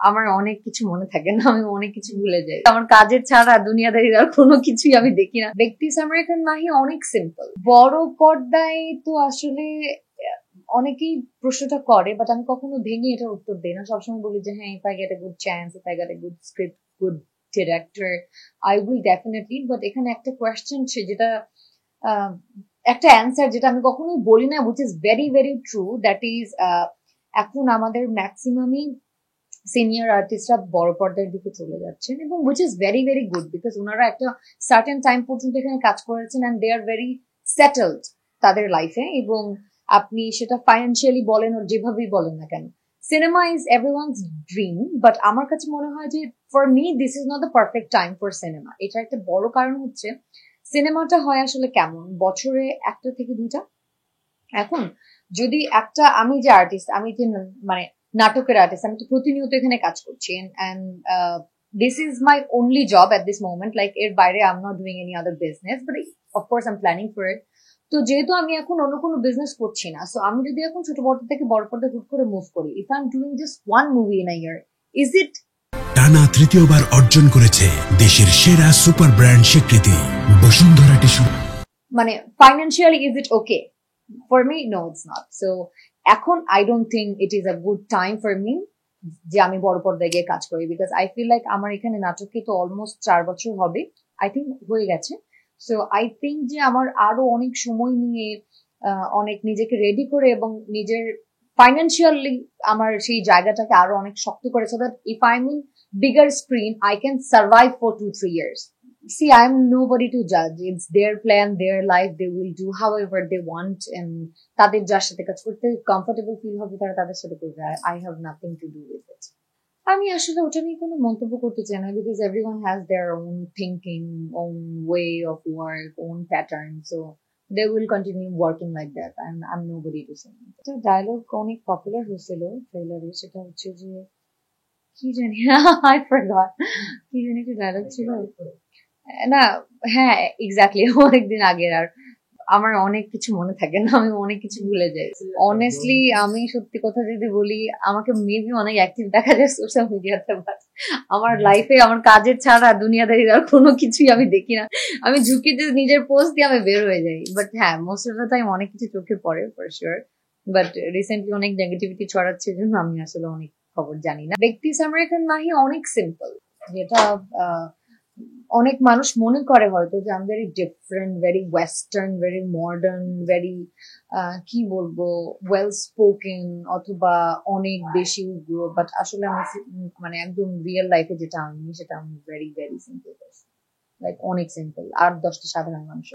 আমার অনেক কিছু মনে থাকে না, আমি অনেক কিছু ভুলে যাই। আমার কাজের ছাড়া দুনিয়াদারির আর কোনো কিছুই আমি দেখি না। ব্যক্তি সালমান খান মাহি অনেক সিম্পল। বড় পর্দায় তো আসলে অনেকেই প্রশ্নটা করে, বাট আমি কখনো ভেঙে এটার উত্তর দিই না। সবসময় বলি যে হ্যাঁ, if I get a good chance, if I get a good script, good director, I will definitely. But এখানে একটা কোয়েশ্চেন যেটা একটা অ্যান্সার যেটা আমি কখনো বলি না, which is very very true, that is এখন আমাদের ম্যাক্সিমামই সিনিয়র আর্টিস্টরা বড় পর্দার দিকে চলে যাচ্ছেন, এবং which is very very good, because ওনারা একটা সার্টেন টাইম পর্যন্ত এখানে কাজ করেছেন and they are very settled তাদের লাইফে। এবং আপনি সেটা ফাইন্যান্সিয়ালি বলেন ওর যেভাবেই বলেন না কেন, cinema is everyone's dream. But আমার কাছে মনে হয় যে for me this is not the perfect time for cinema. এটা একটা বড় কারণ হচ্ছে সিনেমাটা হয় আসলে কেমন, বছরে একটা থেকে দুইটা। এখন যদি একটা, আমি যে আর্টিস্ট, আমি যে মানে নাটকের আর্টিস্ট, আমি তো প্রতিনিয়ত এখানে কাজ করছি, and this is my only job at this moment. Like এর বাইরে I am not doing any other business, but of course I am planning for it. তো যেহেতু আমি এখন অন্য কোনো বিজনেস করছি না, সো আমি যদি এখন ছোট পর্দা থেকে বড় পর্দা হুট করে মুভ করি, if I am doing just one movie in a year, is it? টানা তৃতীয়বার অর্জন করেছে দেশের সেরা সুপার ব্র্যান্ড স্বীকৃতি বসুন্ধরা টিস্যু। মানে financially is it okay? For me, no, it's not. So এখন I don't think it is a good time for me যে আমি বড় পর্দায় গিয়ে কাজ করি, বিকজ আই ফিল লাইক আমার এখানে নাটকে তো অলমোস্ট 4 বছর হবে, আই থিঙ্ক হয়ে গেছে। সো আই থিঙ্ক যে আমার আরো অনেক সময় নিয়ে অনেক নিজেকে রেডি করে এবং নিজের ফাইন্যান্সিয়ালি আমার সেই জায়গাটাকে আরো অনেক শক্ত করে, so that if I mean bigger screen I can survive for 2-3 years. See, I'm nobody to judge. It's their plan, their life. They will do however they want, and তাদের যার সাথে কাজ করতে কমফোর্টেবল ফিল হবে তারা তাদের সাথে করবে। I have nothing to do with it. আমি আসলে ওটা নিয়ে কোনো মন্তব্য করতে চাই না, because everyone has their own thinking, own way of work, own pattern. So they will continue working like that, and I'm nobody to say. এটা ডায়লগ অনেক পপুলার হয়েছিল ট্রেলারে, সেটা হচ্ছে যে কি জানি I forgot, কি জানি একটা ডায়লগ ছিল না। হ্যাঁ, এক্স্যাক্টলি, অনেকদিন আগের। আর আমার অনেক কিছু মনে থাকে না, আমি অনেক কিছু ভুলে যাই। অনেস্টলি আমি সত্যি কথা যদি বলি, আমাকে মেবি অনেক অ্যাক্টিভ দেখা যায় সোশ্যাল মিডিয়াতে, বাট আমার লাইফে আমার কাজের ছাড়া দুনিয়াদারির আর কোনো কিছুই আমি দেখি না। আমি ঝুঁকি দিয়ে নিজের পোস্ট দিয়ে আমি বের হয়ে যাই, বাট হ্যাঁ, মোস্ট অফ দ্য টাইম অনেক কিছু চোখে পড়ে ফর শিওর। বাট রিসেন্টলি অনেক নেগেটিভিটি ছড়াচ্ছে জন্য আমি আসলে অনেক খবর জানি না। ব্যক্তি সালমান খান মাহি অনেক সিম্পল, যেটা অনেক মানুষ মনে করে হয়তো যে আমি very different, very western, very modern, very কি বলবো, ওয়েল স্পোকেন, অথবা অনেক বেশি উগ্র। বাট আসলে আমি মানে একদম রিয়েল লাইফে যেটা আমি, সেটা আমি ভেরি ভেরি সিম্পল, লাইক অনেক সিম্পল, আর 10টা সাধারণ মানুষ।